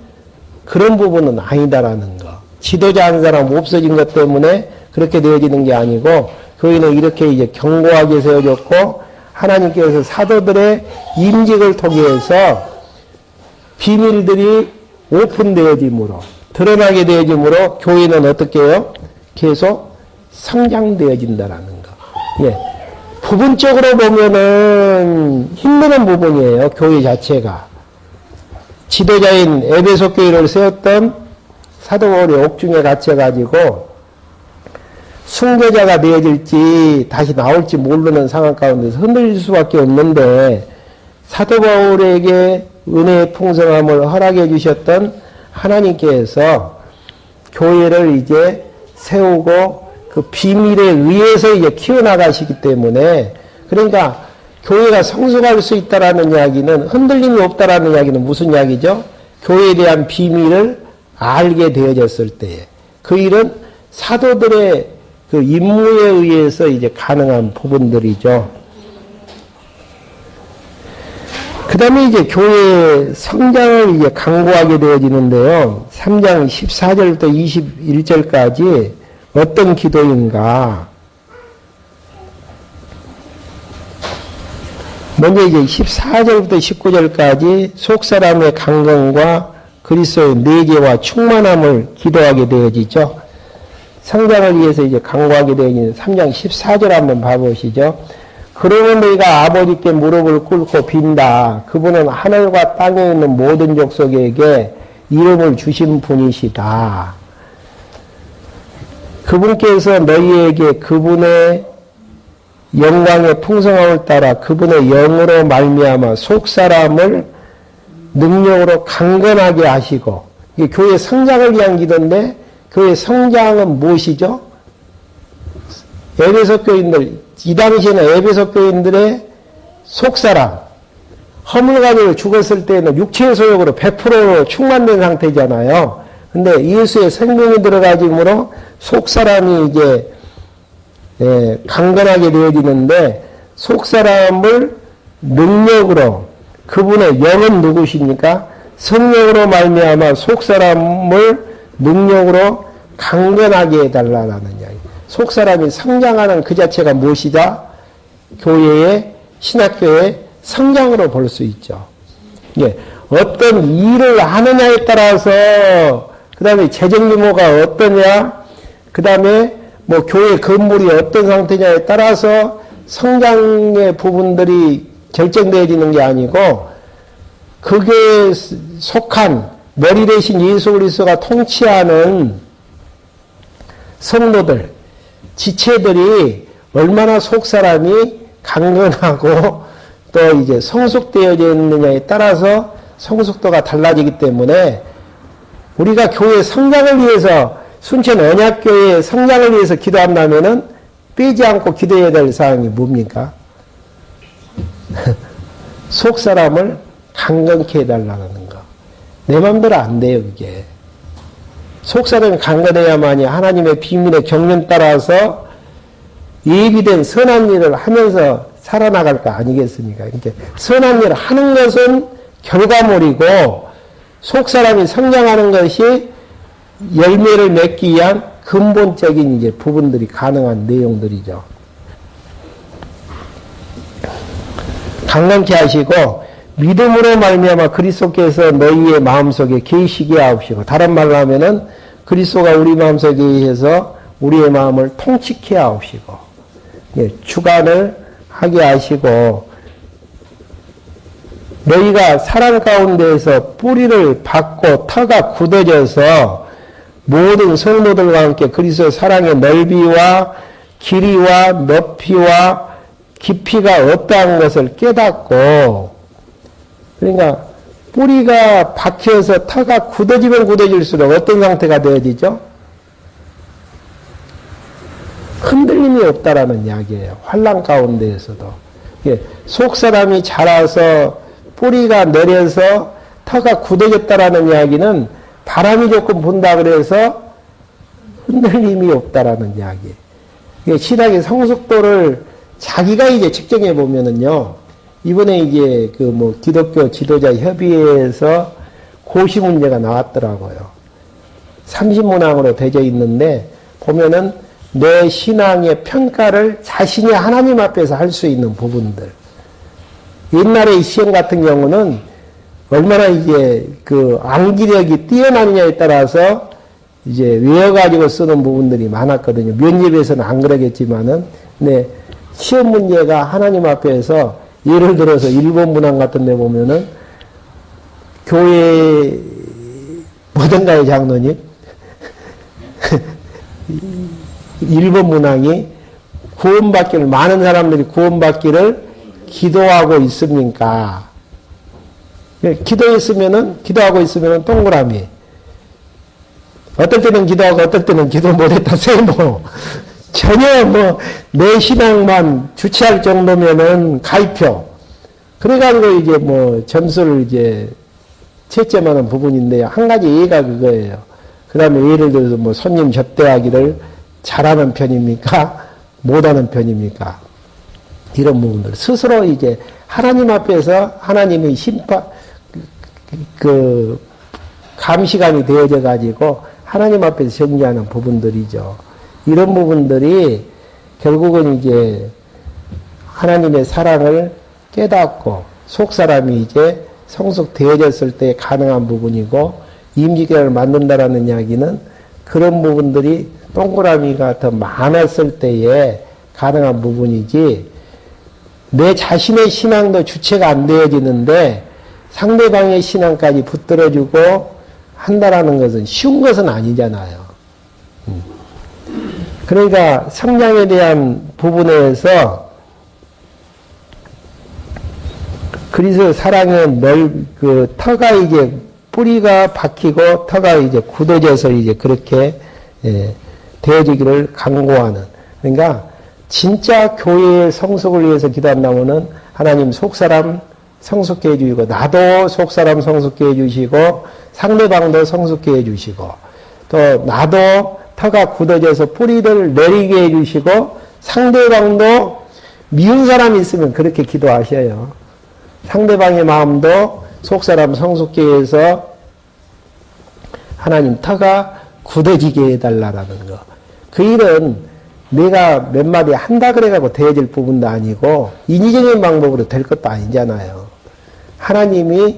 그런 부분은 아니다라는 거. 지도자 한 사람 없어진 것 때문에 그렇게 되어지는 게 아니고 교회는 이렇게 이제 견고하게 세워졌고 하나님께서 사도들의 임직을 통해서 비밀들이 오픈되어짐으로 드러나게 되어짐으로 교회는 어떻게 해요? 계속 성장되어진다라는 거. 예. 부분적으로 보면은 힘드는 부분이에요. 교회 자체가. 지도자인 에베소 교회를 세웠던 사도 바울이 옥중에 갇혀가지고 순교자가 되어질지 다시 나올지 모르는 상황 가운데서 흔들릴 수밖에 없는데 사도 바울에게 은혜의 풍성함을 허락해 주셨던 하나님께서 교회를 이제 세우고 그 비밀에 의해서 이제 키워나가시기 때문에 그러니까 교회가 성숙할 수 있다라는 이야기는 흔들림이 없다라는 이야기는 무슨 이야기죠? 교회에 대한 비밀을 알게 되어졌을 때에 그 일은 사도들의 그 임무에 의해서 이제 가능한 부분들이죠. 그 다음에 이제 교회의 성장을 이제 강구하게 되어지는데요. 3장 14절부터 21절까지 어떤 기도인가. 먼저 이제 14절부터 19절까지 속사람의 강건과 그리스도의 내재와 충만함을 기도하게 되어지죠. 성장을 위해서 이제 강구하게 되어지는 3장 14절 한번 봐보시죠. 그러면 너희가 아버지께 무릎을 꿇고 빈다. 그분은 하늘과 땅에 있는 모든 족속에게 이름을 주신 분이시다. 그분께서 너희에게 그분의 영광의 풍성함을 따라 그분의 영으로 말미암아 속사람을 능력으로 강건하게 하시고, 이게 교회 성장을 위한 기도인데 교회 성장은 무엇이죠? 에베소 교인들, 이 당시에는 에베소 교인들의 속사람, 허물 가지고 죽었을 때는 육체의 소욕으로 100% 충만된 상태잖아요. 근데 예수의 생명이 들어가짐으로 속사람이 이제 강건하게 되어지는데, 속사람을 능력으로, 그분의 영은 누구십니까? 성령으로 말미암아 속사람을 능력으로 강건하게 해달라는 이야기. 속사람이 성장하는 그 자체가 무엇이다? 교회의, 신학교의 성장으로 볼 수 있죠. 예, 어떤 일을 하느냐에 따라서, 그 다음에 재정 규모가 어떠냐, 그 다음에 뭐 교회 건물이 어떤 상태냐에 따라서 성장의 부분들이 결정되어지는 게 아니고, 그게 속한 머리 대신 예수 그리스도가 통치하는 성도들, 지체들이 얼마나 속사람이 강건하고 또 이제 성숙되어져 있느냐에 따라서 성숙도가 달라지기 때문에, 우리가 교회 성장을 위해서, 순천 언약교회의 성장을 위해서 기도한다면은 빼지 않고 기도해야 될 사항이 뭡니까? 속사람을 강건케 해달라는 거. 내 맘대로 안 돼요, 이게. 속사람이 강건해야만이 하나님의 비밀의 경륜 따라서 예비된 선한 일을 하면서 살아나갈 거 아니겠습니까? 이렇게 선한 일을 하는 것은 결과물이고, 속사람이 성장하는 것이 열매를 맺기 위한 근본적인 이제 부분들이 가능한 내용들이죠. 강건케 하시고, 믿음으로 말미암아 그리스도께서 너희의 마음속에 계시게 하옵시고, 다른 말로 하면은 그리스도가 우리 마음속에 계셔서 우리의 마음을 통치케 하옵시고, 예, 주관을 하게 하시고, 너희가 사랑 가운데에서 뿌리를 받고 터가 굳어져서 모든 성도들과 함께 그리스도의 사랑의 넓이와 길이와 높이와 깊이가 어떠한 것을 깨닫고, 그러니까 뿌리가 박혀서 터가 굳어지면 굳어질수록 어떤 상태가 되어지죠? 흔들림이 없다라는 이야기예요. 환난 가운데에서도. 속사람이 자라서 뿌리가 내려서 터가 굳어졌다라는 이야기는 바람이 조금 분다 그래서 흔들림이 없다라는 이야기. 신학의 성숙도를 자기가 이제 측정해 보면은요, 이번에 이제 그 뭐 기독교 지도자 협의회에서 고시 문제가 나왔더라고요. 30문항으로 되어 있는데, 보면은 내 신앙의 평가를 자신이 하나님 앞에서 할 수 있는 부분들. 옛날의 시험 같은 경우는 얼마나 이제 그 암기력이 뛰어나느냐에 따라서 이제 외워가지고 쓰는 부분들이 많았거든요. 면접에서는 안 그러겠지만은, 근데 시험 문제가 하나님 앞에서, 예를 들어서 일본 문항 같은 데 보면은, 교회, 뭐던가요, 장로님? 일본 문항이 구원받기를, 많은 사람들이 구원받기를 기도하고 있습니까? 기도하고 있으면은 동그라미. 어떨 때는 기도하고 어떨 때는 기도 못했다, 세모. 전혀 뭐, 내 신앙만 주체할 정도면은 가입표. 그래가지고 이제 뭐, 점수를 이제 채점하는 부분인데요. 한 가지 예가 그거예요. 그 다음에 예를 들어서 뭐, 손님 접대하기를 잘하는 편입니까? 못하는 편입니까? 이런 부분들. 스스로 이제 하나님 앞에서 하나님의 감시감이 되어져 가지고 하나님 앞에서 정리하는 부분들이죠. 이런 부분들이 결국은 이제 하나님의 사랑을 깨닫고 속사람이 이제 성숙되어졌을 때 가능한 부분이고, 임기계를 만든다라는 이야기는 그런 부분들이 동그라미가 더 많았을 때에 가능한 부분이지, 내 자신의 신앙도 주체가 안 되어지는데 상대방의 신앙까지 붙들어주고 한다라는 것은 쉬운 것은 아니잖아요. 그러니까 성장에 대한 부분에서 그래서 사랑의 터가 이제 뿌리가 박히고 터가 이제 굳어져서 이제 그렇게 되어지기를 간구하는. 그러니까 진짜 교회의 성숙을 위해서 기도한다면은 하나님 속사람 성숙케 해주시고 나도 속사람 성숙케 해주시고 상대방도 성숙케 해주시고 또 나도 터가 굳어져서 뿌리를 내리게 해주시고 상대방도 미운 사람이 있으면 그렇게 기도하셔요. 상대방의 마음도 속사람 성숙케 해서 하나님 터가 굳어지게 해달라라는 거. 그 일은 내가 몇 마디 한다 그래가지고 되어질 부분도 아니고 인위적인 방법으로 될 것도 아니잖아요. 하나님이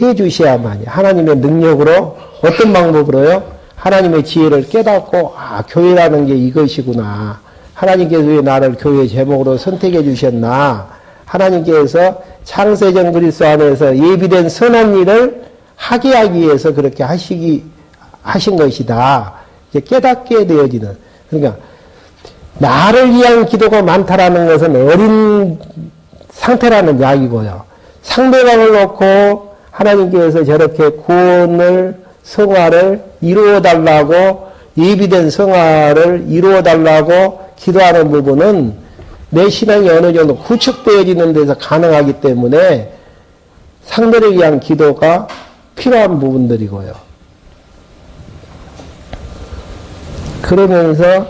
해주셔야만이 하나님의 능력으로 어떤 방법으로요? 하나님의 지혜를 깨닫고 교회라는 게 이것이구나. 하나님께서 왜 나를 교회 제목으로 선택해 주셨나. 하나님께서 창세전 그리스도 안에서 예비된 선한 일을 하게 하기 위해서 그렇게 하신 것이다. 이제 깨닫게 되어지는. 그러니까 나를 위한 기도가 많다라는 것은 어린 상태라는 이야기고요. 상대방을 놓고 하나님께서 저렇게 구원을 성화를 이루어달라고 예비된 성화를 이루어달라고 기도하는 부분은 내 신앙이 어느 정도 구축되어지는 데서 가능하기 때문에 상대를 위한 기도가 필요한 부분들이고요. 그러면서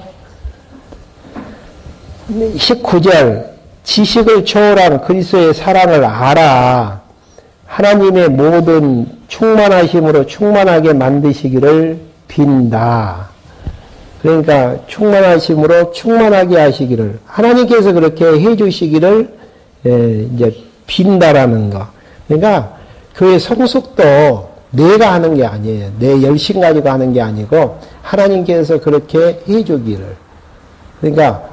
19절 지식을 초월한 그리스도의 사랑을 알아 하나님의 모든 충만하심으로 충만하게 만드시기를 빈다. 그러니까 충만하심으로 충만하게 하시기를 하나님께서 그렇게 해주시기를 이제 빈다라는 거. 그러니까 교회 성숙도 내가 하는 게 아니에요. 내 열심 가지고 하는 게 아니고 하나님께서 그렇게 해주기를. 그러니까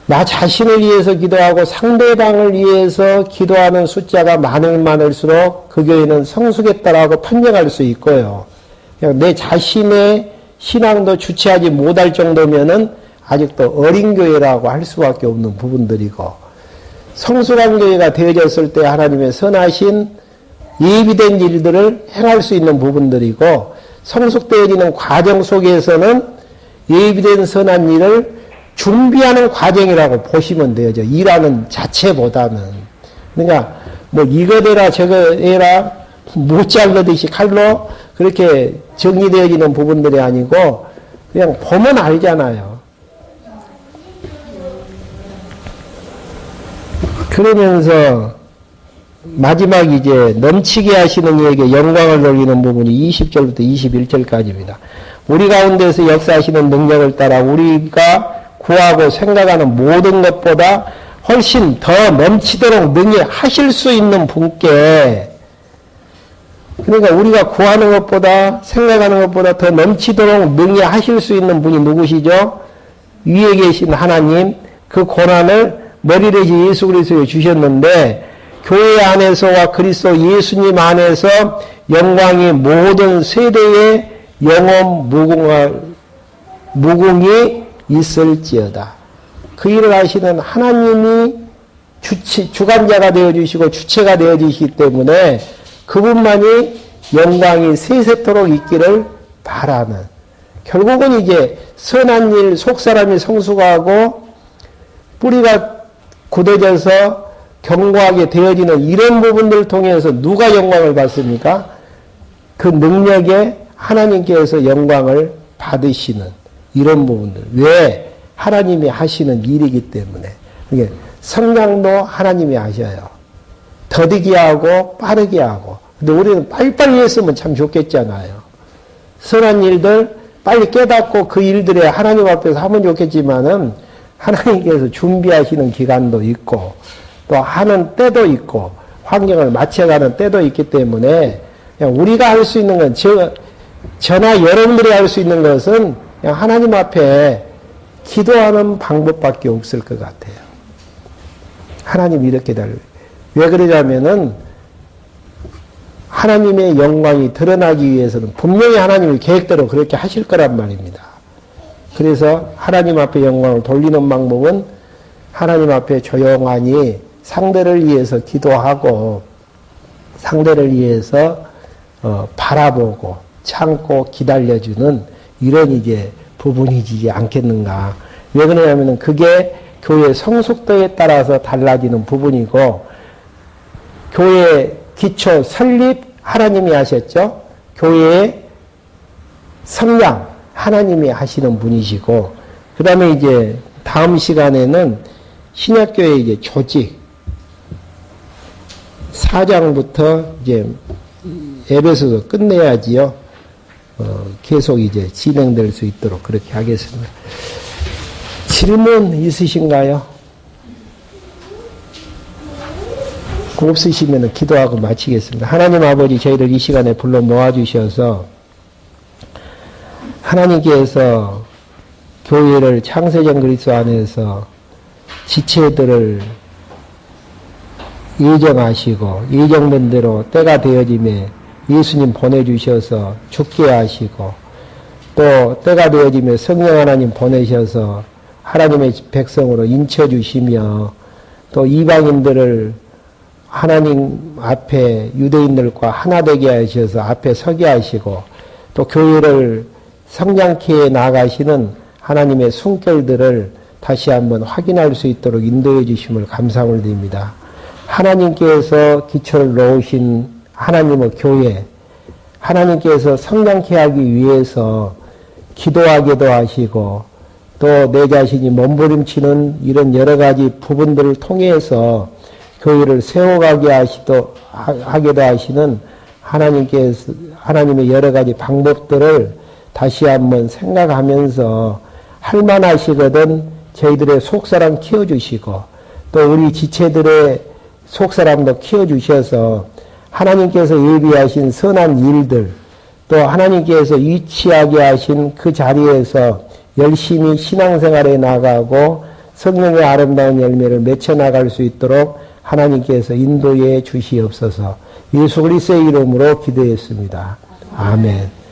나 자신을 위해서 기도하고 상대방을 위해서 기도하는 숫자가 많으면 많을수록 그 교회는 성숙했다라고 판정할 수 있고요. 그냥 내 자신의 신앙도 주체하지 못할 정도면은 아직도 어린 교회라고 할 수밖에 없는 부분들이고, 성숙한 교회가 되어졌을 때 하나님의 선하신 예비된 일들을 행할 수 있는 부분들이고, 성숙되어지는 과정 속에서는 예비된 선한 일을 준비하는 과정이라고 보시면 되죠. 일하는 자체보다는. 그러니까 뭐 이거 되라 저거 해라 못 잘르듯이 칼로 그렇게 정리되어지는 부분들이 아니고 그냥 보면 알잖아요. 그러면서 마지막 이제 넘치게 하시는 이에게 영광을 돌리는 부분이 20절부터 21절까지입니다. 우리 가운데서 역사하시는 능력을 따라 우리가 구하고 생각하는 모든 것보다 훨씬 더 넘치도록 능히 하실 수 있는 분께, 그러니까 우리가 구하는 것보다 생각하는 것보다 더 넘치도록 능히 하실 수 있는 분이 누구시죠? 위에 계신 하나님, 그 권한을 머리 대신 예수 그리스도에 주셨는데, 교회 안에서와 그리스도 예수님 안에서 영광이 모든 세대의 영원 무궁이 있을지어다. 그 일을 하시는 하나님이 주관자가 되어주시고 주체가 되어주시기 때문에 그분만이 영광이 세세토록 있기를 바라는, 결국은 이제 선한 일, 속사람이 성숙하고 뿌리가 굳어져서 견고하게 되어지는 이런 부분들을 통해서 누가 영광을 받습니까? 그 능력에 하나님께서 영광을 받으시는 이런 부분들. 왜? 하나님이 하시는 일이기 때문에. 이게 성장도 하나님이 하셔요. 더디게 하고 빠르게 하고. 근데 우리는 빨리빨리 했으면 참 좋겠잖아요. 선한 일들 빨리 깨닫고 그 일들에 하나님 앞에서 하면 좋겠지만은 하나님께서 준비하시는 기간도 있고 또 하는 때도 있고 환경을 맞춰가는 때도 있기 때문에 그냥 우리가 할 수 있는 건 저나 여러분들이 할 수 있는 것은 그냥 하나님 앞에 기도하는 방법밖에 없을 것 같아요. 하나님 이렇게 달라요. 왜 그러냐면은 하나님의 영광이 드러나기 위해서는 분명히 하나님의 계획대로 그렇게 하실 거란 말입니다. 그래서 하나님 앞에 영광을 돌리는 방법은 하나님 앞에 조용하니 상대를 위해서 기도하고 상대를 위해서 바라보고 참고 기다려주는 이런 이제 부분이지 않겠는가. 왜 그러냐면은 그게 교회 성숙도에 따라서 달라지는 부분이고, 교회 기초 설립 하나님이 하셨죠. 교회의 성장 하나님이 하시는 분이시고, 그 다음에 이제 다음 시간에는 신약교회 이제 조직 4장부터 이제 에베소서 끝내야지요. 계속 이제 진행될 수 있도록 그렇게 하겠습니다. 질문 있으신가요? 없으시면 기도하고 마치겠습니다. 하나님 아버지, 저희를 이 시간에 불러 모아주셔서 하나님께서 교회를 창세전 그리스도 안에서 지체들을 예정하시고 예정된 대로 때가 되어짐에 예수님 보내주셔서 죽게 하시고, 또 때가 되어짐에 성령 하나님 보내셔서 하나님의 백성으로 인쳐주시며, 또 이방인들을 하나님 앞에 유대인들과 하나 되게 하셔서 앞에 서게 하시고, 또 교회를 성장케 나가시는 하나님의 숨결들을 다시 한번 확인할 수 있도록 인도해 주심을 감사함을 드립니다. 하나님께서 기초를 놓으신 하나님의 교회, 하나님께서 성장케 하기 위해서 기도하기도 하시고, 또 내 자신이 몸부림치는 이런 여러 가지 부분들을 통해서 교회를 세워가게 하기도 하시는 하나님께서, 하나님의 여러 가지 방법들을 다시 한번 생각하면서 할만하시거든 저희들의 속사람 키워주시고, 또 우리 지체들의 속사람도 키워주셔서 하나님께서 예비하신 선한 일들, 또 하나님께서 위치하게 하신 그 자리에서 열심히 신앙생활에 나가고 성령의 아름다운 열매를 맺혀나갈 수 있도록 하나님께서 인도해 주시옵소서. 예수 그리스도의 이름으로 기도했습니다. 아멘.